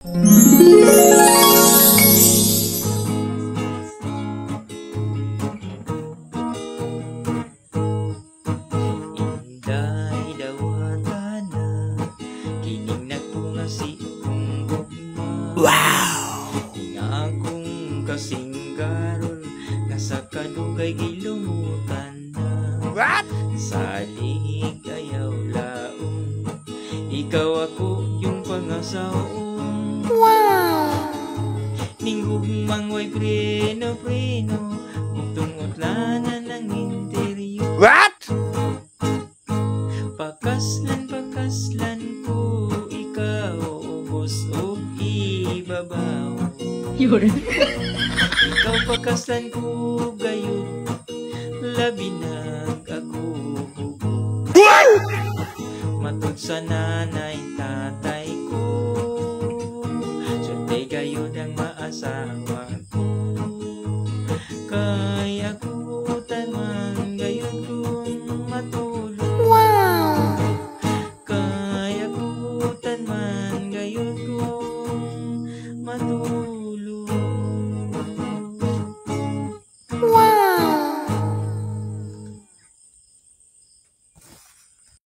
Inday dawatan na kining nagpunga si kong gugma. Wow! Nga akong kasinggaron nasa kadugay gilumutan na. What? Salig ayaw laong ikaw ako yung pangasaong. Wow! Ninggugmang way preno-preno mugtong utlanan ng interior. What? Pakaslan ko ikaw ubos o ibabaw. Ikaw pakaslan ko gayon labinag ako hubog. Matod sa nanay tatay ko, suntay gayon ang maasawa.